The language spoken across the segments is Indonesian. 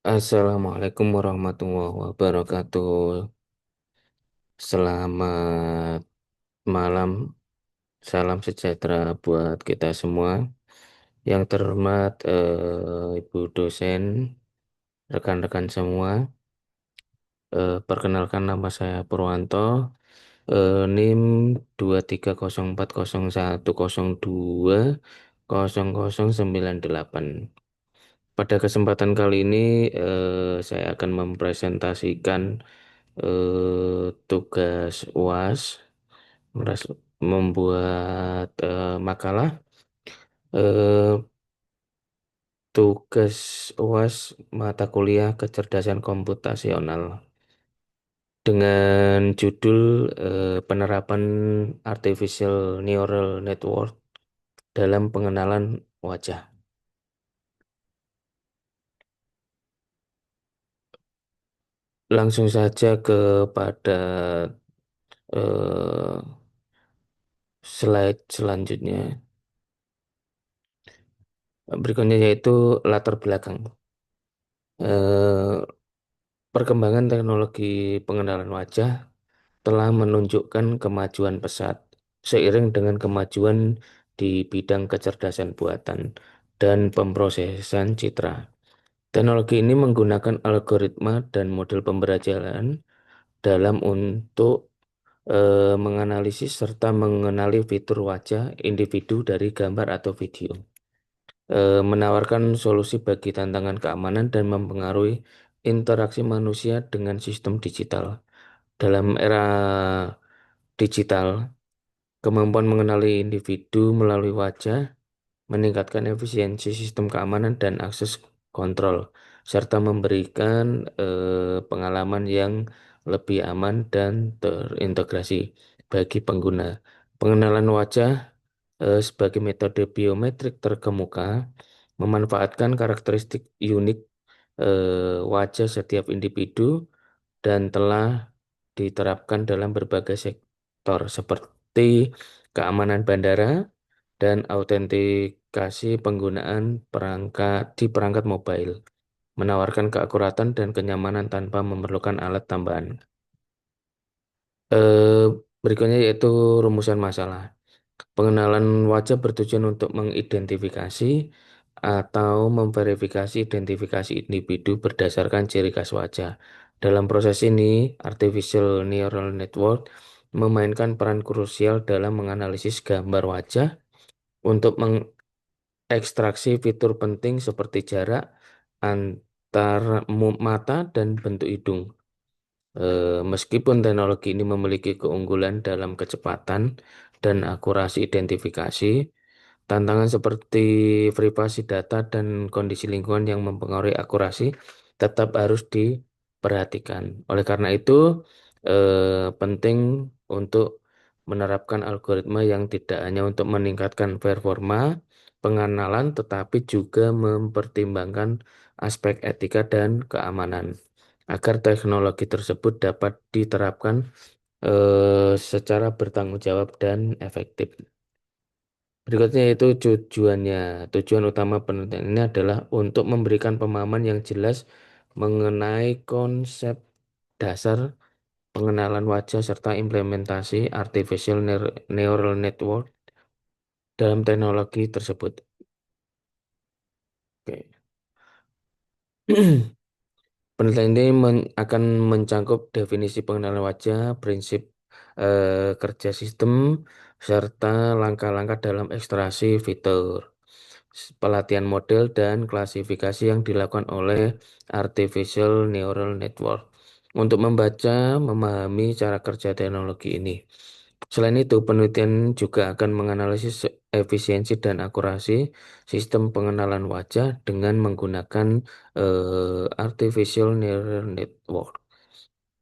Assalamualaikum warahmatullahi wabarakatuh. Selamat malam, salam sejahtera buat kita semua. Yang terhormat Ibu dosen, rekan-rekan semua. Perkenalkan nama saya Purwanto, NIM 2301010200098. Pada kesempatan kali ini saya akan mempresentasikan tugas UAS membuat makalah. eh, Tugas UAS mata kuliah kecerdasan komputasional dengan judul penerapan artificial neural network dalam pengenalan wajah. Langsung saja kepada eh, slide selanjutnya. Berikutnya yaitu latar belakang. Eh, Perkembangan teknologi pengenalan wajah telah menunjukkan kemajuan pesat seiring dengan kemajuan di bidang kecerdasan buatan dan pemrosesan citra. Teknologi ini menggunakan algoritma dan model pembelajaran dalam untuk menganalisis serta mengenali fitur wajah individu dari gambar atau video. Menawarkan solusi bagi tantangan keamanan dan mempengaruhi interaksi manusia dengan sistem digital. Dalam era digital, kemampuan mengenali individu melalui wajah meningkatkan efisiensi sistem keamanan dan akses kontrol, serta memberikan pengalaman yang lebih aman dan terintegrasi bagi pengguna. Pengenalan wajah sebagai metode biometrik terkemuka memanfaatkan karakteristik unik wajah setiap individu dan telah diterapkan dalam berbagai sektor seperti keamanan bandara dan autentikasi penggunaan perangkat mobile, menawarkan keakuratan dan kenyamanan tanpa memerlukan alat tambahan. Eh, Berikutnya yaitu rumusan masalah. Pengenalan wajah bertujuan untuk mengidentifikasi atau memverifikasi identifikasi individu berdasarkan ciri khas wajah. Dalam proses ini, artificial neural network memainkan peran krusial dalam menganalisis gambar wajah untuk mengekstraksi fitur penting seperti jarak antara mata dan bentuk hidung. Meskipun teknologi ini memiliki keunggulan dalam kecepatan dan akurasi identifikasi, tantangan seperti privasi data dan kondisi lingkungan yang mempengaruhi akurasi tetap harus diperhatikan. Oleh karena itu, penting untuk menerapkan algoritma yang tidak hanya untuk meningkatkan performa pengenalan, tetapi juga mempertimbangkan aspek etika dan keamanan agar teknologi tersebut dapat diterapkan secara bertanggung jawab dan efektif. Berikutnya itu tujuannya. Tujuan utama penelitian ini adalah untuk memberikan pemahaman yang jelas mengenai konsep dasar pengenalan wajah serta implementasi artificial neural network dalam teknologi tersebut. Oke. Penelitian ini akan mencangkup definisi pengenalan wajah, prinsip kerja sistem, serta langkah-langkah dalam ekstraksi fitur, pelatihan model, dan klasifikasi yang dilakukan oleh artificial neural network untuk membaca, memahami cara kerja teknologi ini. Selain itu, penelitian juga akan menganalisis efisiensi dan akurasi sistem pengenalan wajah dengan menggunakan artificial neural network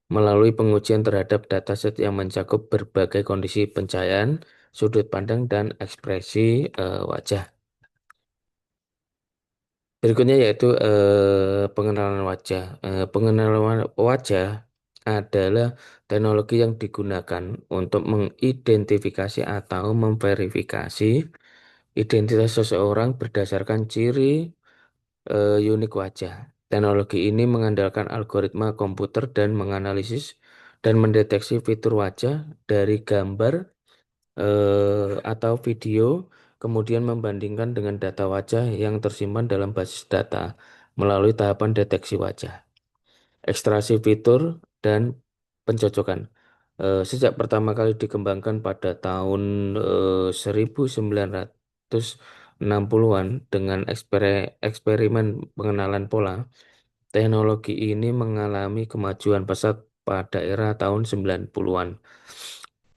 melalui pengujian terhadap dataset yang mencakup berbagai kondisi pencahayaan, sudut pandang, dan ekspresi wajah. Berikutnya yaitu pengenalan wajah. Pengenalan wajah adalah teknologi yang digunakan untuk mengidentifikasi atau memverifikasi identitas seseorang berdasarkan ciri unik wajah. Teknologi ini mengandalkan algoritma komputer dan menganalisis dan mendeteksi fitur wajah dari gambar atau video, kemudian membandingkan dengan data wajah yang tersimpan dalam basis data melalui tahapan deteksi wajah, ekstraksi fitur, dan pencocokan. Sejak pertama kali dikembangkan pada tahun 1960-an dengan eksperimen pengenalan pola, teknologi ini mengalami kemajuan pesat pada era tahun 90-an.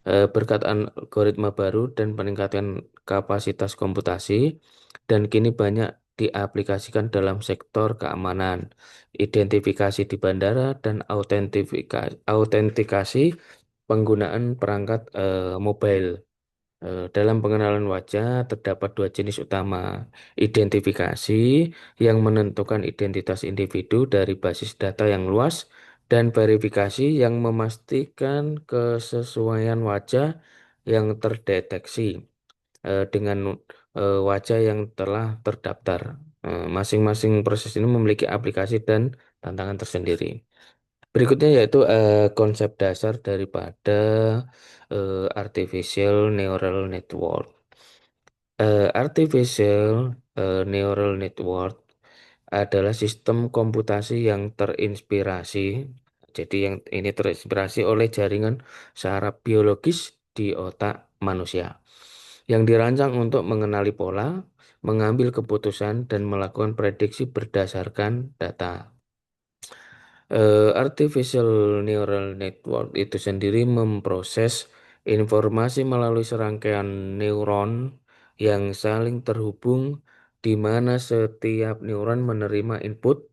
Berkat algoritma baru dan peningkatan kapasitas komputasi, dan kini banyak diaplikasikan dalam sektor keamanan, identifikasi di bandara, dan autentikasi penggunaan perangkat mobile. Dalam pengenalan wajah terdapat dua jenis utama: identifikasi yang menentukan identitas individu dari basis data yang luas, dan verifikasi yang memastikan kesesuaian wajah yang terdeteksi dengan wajah yang telah terdaftar. Masing-masing proses ini memiliki aplikasi dan tantangan tersendiri. Berikutnya yaitu konsep dasar daripada artificial neural network. Artificial neural network adalah sistem komputasi yang terinspirasi. Jadi yang ini terinspirasi oleh jaringan saraf biologis di otak manusia yang dirancang untuk mengenali pola, mengambil keputusan, dan melakukan prediksi berdasarkan data. Artificial neural network itu sendiri memproses informasi melalui serangkaian neuron yang saling terhubung, di mana setiap neuron menerima input,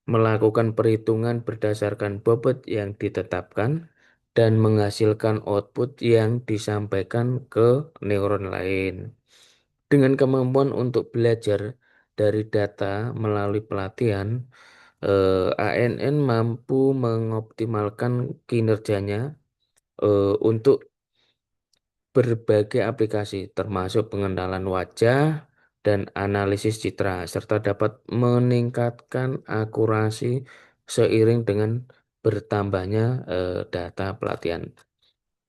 melakukan perhitungan berdasarkan bobot yang ditetapkan, dan menghasilkan output yang disampaikan ke neuron lain. Dengan kemampuan untuk belajar dari data melalui pelatihan, ANN mampu mengoptimalkan kinerjanya untuk berbagai aplikasi, termasuk pengenalan wajah dan analisis citra, serta dapat meningkatkan akurasi seiring dengan bertambahnya data pelatihan.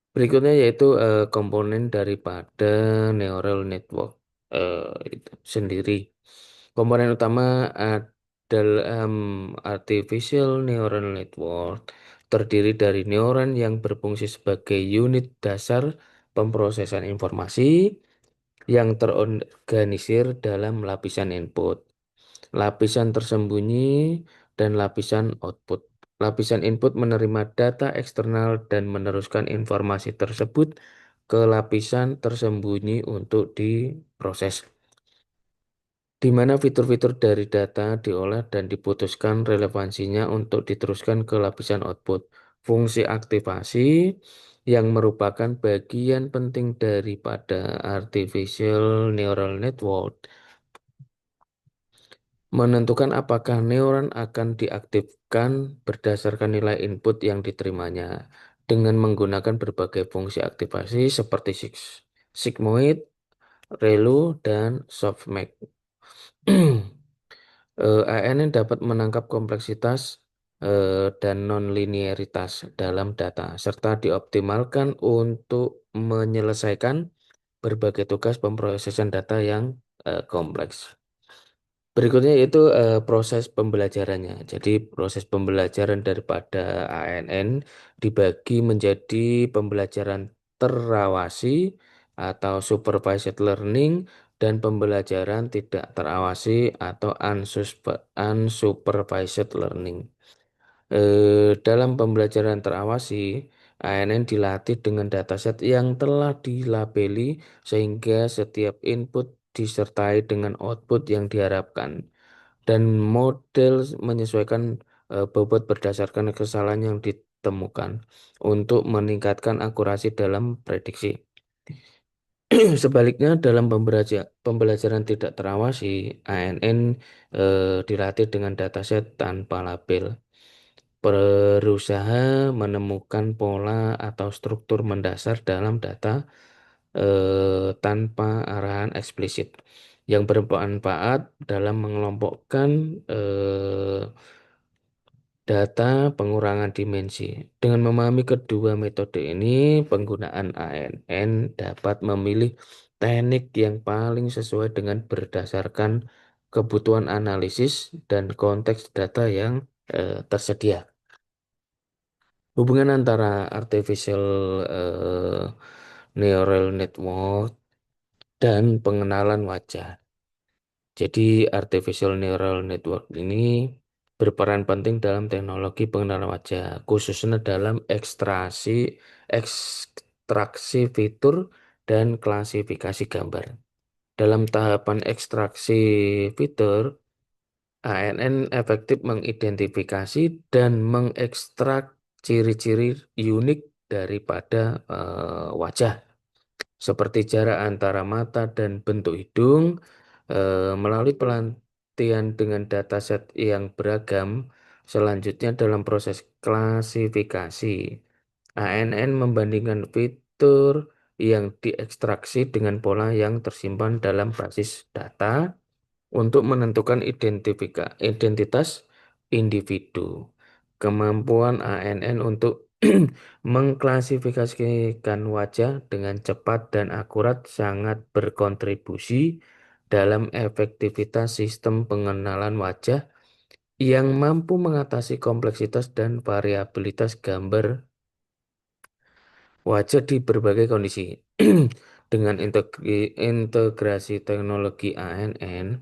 Berikutnya yaitu komponen daripada neural network itu sendiri. Komponen utama dalam artificial neural network terdiri dari neuron yang berfungsi sebagai unit dasar pemrosesan informasi yang terorganisir dalam lapisan input, lapisan tersembunyi, dan lapisan output. Lapisan input menerima data eksternal dan meneruskan informasi tersebut ke lapisan tersembunyi untuk diproses, di mana fitur-fitur dari data diolah dan diputuskan relevansinya untuk diteruskan ke lapisan output. Fungsi aktivasi yang merupakan bagian penting daripada artificial neural network menentukan apakah neuron akan diaktifkan berdasarkan nilai input yang diterimanya dengan menggunakan berbagai fungsi aktivasi seperti sigmoid, ReLU, dan softmax. ANN dapat menangkap kompleksitas dan nonlinearitas dalam data serta dioptimalkan untuk menyelesaikan berbagai tugas pemrosesan data yang kompleks. Berikutnya yaitu proses pembelajarannya. Jadi proses pembelajaran daripada ANN dibagi menjadi pembelajaran terawasi atau supervised learning dan pembelajaran tidak terawasi atau unsupervised learning. Dalam pembelajaran terawasi, ANN dilatih dengan dataset yang telah dilabeli sehingga setiap input disertai dengan output yang diharapkan, dan model menyesuaikan bobot berdasarkan kesalahan yang ditemukan untuk meningkatkan akurasi dalam prediksi. Sebaliknya, dalam pembelajaran tidak terawasi, ANN dilatih dengan dataset tanpa label, berusaha menemukan pola atau struktur mendasar dalam data tanpa arahan eksplisit. yang bermanfaat dalam mengelompokkan eh, data pengurangan dimensi. Dengan memahami kedua metode ini, penggunaan ANN dapat memilih teknik yang paling sesuai dengan berdasarkan kebutuhan analisis dan konteks data yang tersedia. Hubungan antara artificial eh, neural network dan pengenalan wajah. Jadi artificial neural network ini berperan penting dalam teknologi pengenalan wajah, khususnya dalam ekstraksi fitur dan klasifikasi gambar. Dalam tahapan ekstraksi fitur, ANN efektif mengidentifikasi dan mengekstrak ciri-ciri unik daripada wajah seperti jarak antara mata dan bentuk hidung, melalui pelatihan dengan dataset yang beragam. Selanjutnya dalam proses klasifikasi, ANN membandingkan fitur yang diekstraksi dengan pola yang tersimpan dalam basis data untuk menentukan identitas individu. Kemampuan ANN untuk mengklasifikasikan wajah dengan cepat dan akurat sangat berkontribusi dalam efektivitas sistem pengenalan wajah yang mampu mengatasi kompleksitas dan variabilitas gambar wajah di berbagai kondisi. Dengan integrasi teknologi ANN,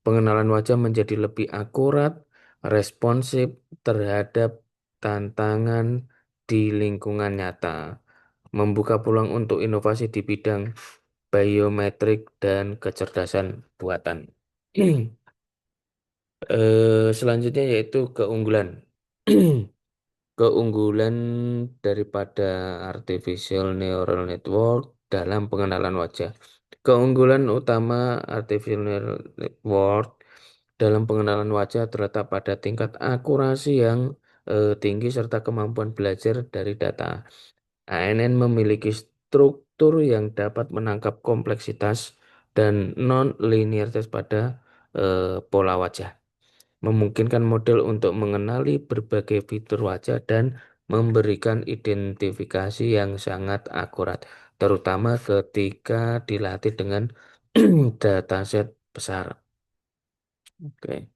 pengenalan wajah menjadi lebih akurat, responsif terhadap tantangan di lingkungan nyata, membuka peluang untuk inovasi di bidang biometrik dan kecerdasan buatan. Selanjutnya yaitu keunggulan. Keunggulan daripada artificial neural network dalam pengenalan wajah. Keunggulan utama artificial neural network dalam pengenalan wajah terletak pada tingkat akurasi yang tinggi serta kemampuan belajar dari data. ANN memiliki struktur yang dapat menangkap kompleksitas dan non-linearitas pada pola wajah, memungkinkan model untuk mengenali berbagai fitur wajah dan memberikan identifikasi yang sangat akurat, terutama ketika dilatih dengan dataset besar. Oke.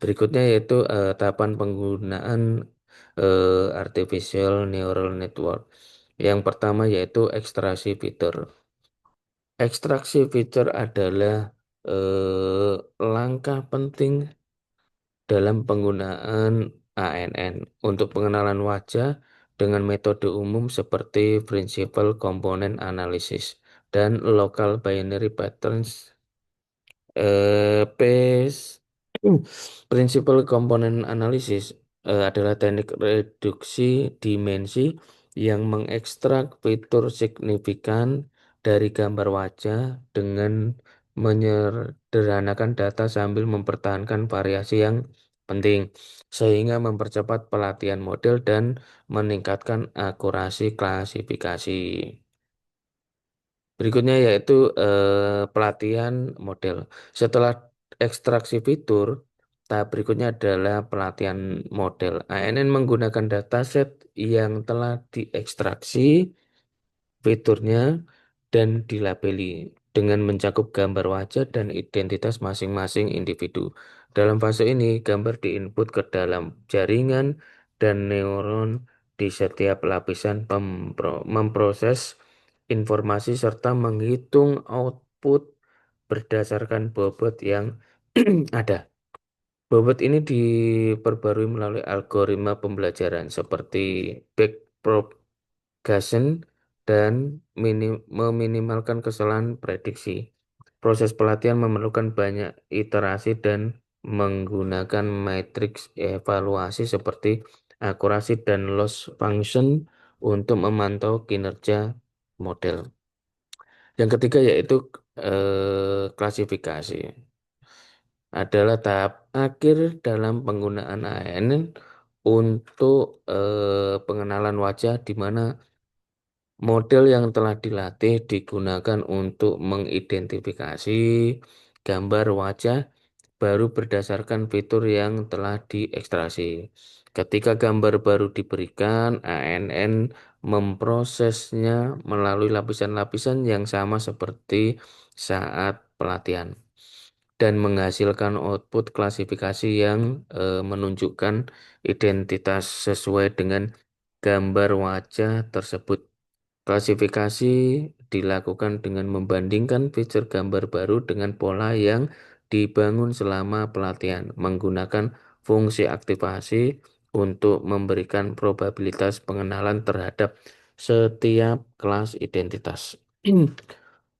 Berikutnya yaitu tahapan penggunaan artificial neural network. Yang pertama yaitu ekstraksi fitur. Ekstraksi fitur adalah langkah penting dalam penggunaan ANN untuk pengenalan wajah dengan metode umum seperti Principal Component Analysis dan Local Binary Patterns PACE. Principal Component Analysis adalah teknik reduksi dimensi yang mengekstrak fitur signifikan dari gambar wajah dengan menyederhanakan data sambil mempertahankan variasi yang penting, sehingga mempercepat pelatihan model dan meningkatkan akurasi klasifikasi. Berikutnya yaitu pelatihan model. Setelah ekstraksi fitur, tahap berikutnya adalah pelatihan model. ANN menggunakan dataset yang telah diekstraksi fiturnya dan dilabeli dengan mencakup gambar wajah dan identitas masing-masing individu. Dalam fase ini, gambar diinput ke dalam jaringan dan neuron di setiap lapisan memproses informasi serta menghitung output berdasarkan bobot yang ada. Bobot ini diperbarui melalui algoritma pembelajaran seperti backpropagation dan meminimalkan kesalahan prediksi. Proses pelatihan memerlukan banyak iterasi dan menggunakan matriks evaluasi seperti akurasi dan loss function untuk memantau kinerja model. Yang ketiga yaitu klasifikasi. Adalah tahap akhir dalam penggunaan ANN untuk pengenalan wajah di mana model yang telah dilatih digunakan untuk mengidentifikasi gambar wajah baru berdasarkan fitur yang telah diekstraksi. Ketika gambar baru diberikan, ANN memprosesnya melalui lapisan-lapisan yang sama seperti saat pelatihan dan menghasilkan output klasifikasi yang menunjukkan identitas sesuai dengan gambar wajah tersebut. Klasifikasi dilakukan dengan membandingkan fitur gambar baru dengan pola yang dibangun selama pelatihan, menggunakan fungsi aktivasi untuk memberikan probabilitas pengenalan terhadap setiap kelas identitas.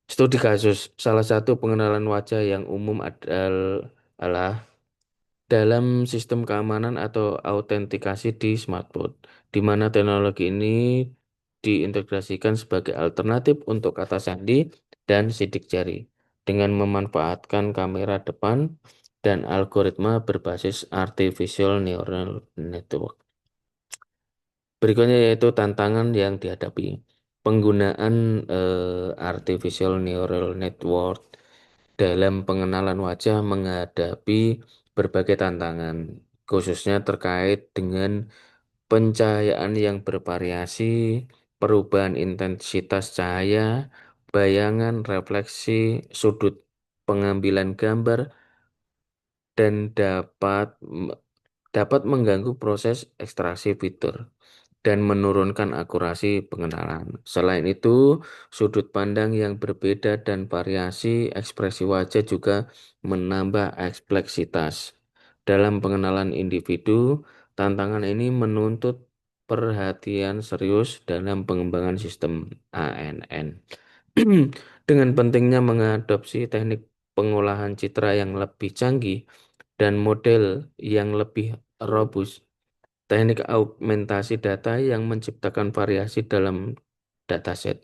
Studi kasus, salah satu pengenalan wajah yang umum adalah dalam sistem keamanan atau autentikasi di smartphone, di mana teknologi ini diintegrasikan sebagai alternatif untuk kata sandi dan sidik jari dengan memanfaatkan kamera depan dan algoritma berbasis artificial neural network. Berikutnya yaitu tantangan yang dihadapi. Penggunaan artificial neural network dalam pengenalan wajah menghadapi berbagai tantangan, khususnya terkait dengan pencahayaan yang bervariasi, perubahan intensitas cahaya, bayangan, refleksi, sudut pengambilan gambar, dan dapat mengganggu proses ekstraksi fitur dan menurunkan akurasi pengenalan. Selain itu, sudut pandang yang berbeda dan variasi ekspresi wajah juga menambah ekspleksitas. Dalam pengenalan individu, tantangan ini menuntut perhatian serius dalam pengembangan sistem ANN. Dengan pentingnya mengadopsi teknik pengolahan citra yang lebih canggih dan model yang lebih robust, teknik augmentasi data yang menciptakan variasi dalam dataset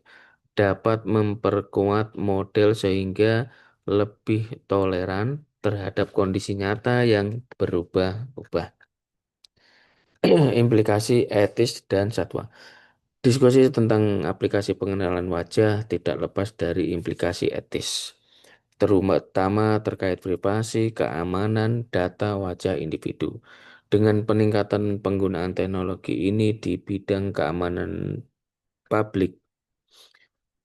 dapat memperkuat model sehingga lebih toleran terhadap kondisi nyata yang berubah-ubah. Implikasi etis dan satwa. Diskusi tentang aplikasi pengenalan wajah tidak lepas dari implikasi etis, terutama terkait privasi, keamanan, data wajah individu. Dengan peningkatan penggunaan teknologi ini di bidang keamanan publik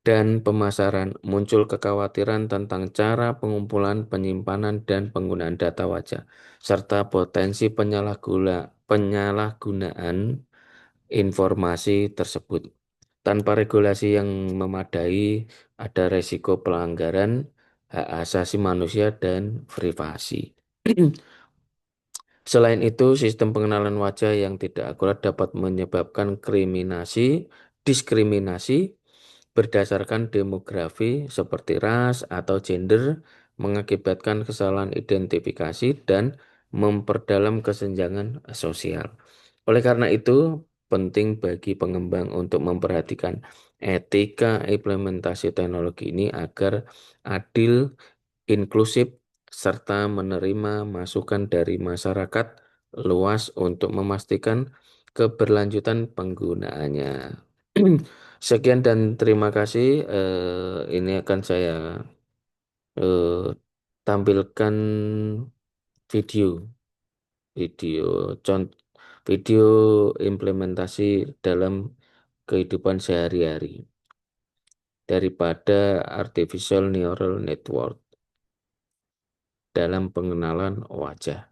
dan pemasaran, muncul kekhawatiran tentang cara pengumpulan, penyimpanan, dan penggunaan data wajah, serta potensi penyalahgunaan informasi tersebut. Tanpa regulasi yang memadai, ada resiko pelanggaran hak asasi manusia dan privasi. Selain itu, sistem pengenalan wajah yang tidak akurat dapat menyebabkan diskriminasi berdasarkan demografi seperti ras atau gender, mengakibatkan kesalahan identifikasi dan memperdalam kesenjangan sosial. Oleh karena itu, penting bagi pengembang untuk memperhatikan etika implementasi teknologi ini agar adil, inklusif, serta menerima masukan dari masyarakat luas untuk memastikan keberlanjutan penggunaannya. Sekian dan terima kasih. Ini akan saya eh, tampilkan video, video contoh, video implementasi dalam kehidupan sehari-hari daripada artificial neural network dalam pengenalan wajah.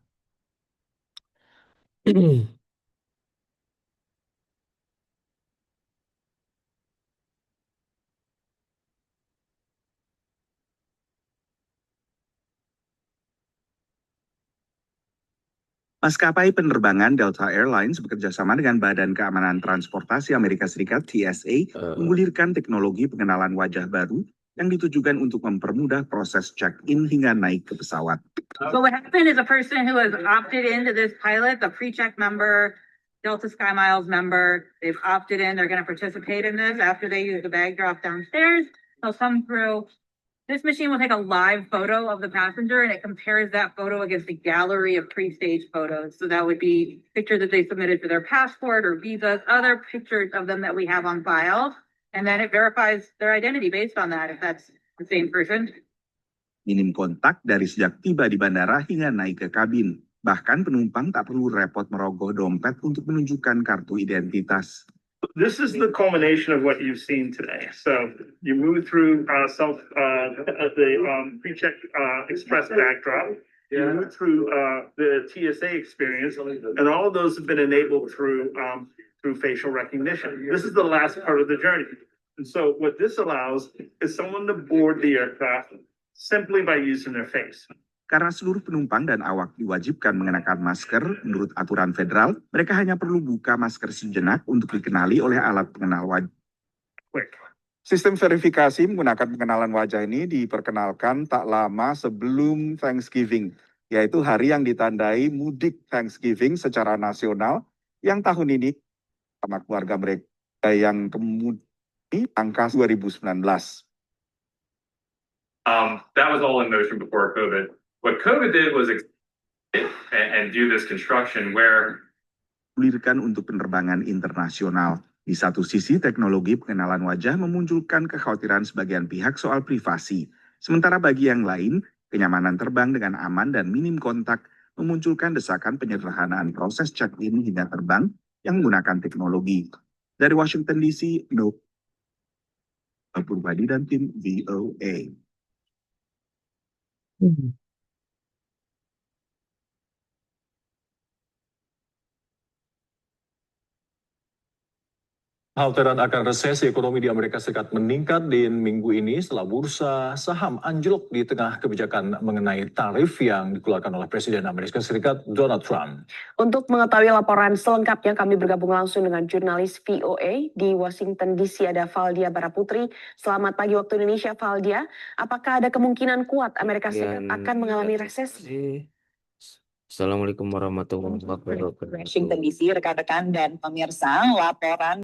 Maskapai penerbangan Delta Airlines bekerjasama dengan Badan Keamanan Transportasi Amerika Serikat (TSA) menggulirkan teknologi pengenalan wajah baru yang ditujukan untuk mempermudah proses check-in hingga naik ke pesawat. So what happened is a person who has opted into this pilot, the pre-check member, Delta SkyMiles member, they've opted in, they're going to participate in this after they use the bag drop downstairs. They'll come through. This machine will take a live photo of the passenger and it compares that photo against a gallery of pre-staged photos. So that would be pictures that they submitted for their passport or visas, other pictures of them that we have on file. And then it verifies their identity based on that, if that's the same person. Minim kontak dari sejak tiba di bandara hingga naik ke kabin. Bahkan penumpang tak perlu repot merogoh dompet untuk menunjukkan kartu identitas. This is the culmination of what you've seen today. So you move through pre-check express backdrop. You move through the TSA experience, and all of those have been enabled through facial recognition. This is the last part of the journey. And so what this allows is someone to board the aircraft simply by using their face. Karena seluruh penumpang dan awak diwajibkan mengenakan masker, menurut aturan federal, mereka hanya perlu buka masker sejenak untuk dikenali oleh alat pengenal wajah. Sistem verifikasi menggunakan pengenalan wajah ini diperkenalkan tak lama sebelum Thanksgiving, yaitu hari yang ditandai mudik Thanksgiving secara nasional, yang tahun ini sama keluarga mereka yang kemudian angka 2019. That was all in motion before COVID. What COVID did was and do this construction where Gulirkan untuk penerbangan internasional. Di satu sisi, teknologi pengenalan wajah memunculkan kekhawatiran sebagian pihak soal privasi. Sementara bagi yang lain, kenyamanan terbang dengan aman dan minim kontak memunculkan desakan penyederhanaan proses check-in hingga terbang yang menggunakan teknologi. Dari Washington DC, Purbadi dan tim VOA. Kekhawatiran akan resesi ekonomi di Amerika Serikat meningkat di minggu ini setelah bursa saham anjlok di tengah kebijakan mengenai tarif yang dikeluarkan oleh Presiden Amerika Serikat Donald Trump. Untuk mengetahui laporan selengkapnya, kami bergabung langsung dengan jurnalis VOA di Washington DC, ada Valdia Baraputri. Selamat pagi waktu Indonesia, Valdia. Apakah ada kemungkinan kuat Amerika Serikat akan mengalami resesi? Assalamualaikum warahmatullahi wabarakatuh. Washington DC, rekan-rekan dan pemirsa, laporan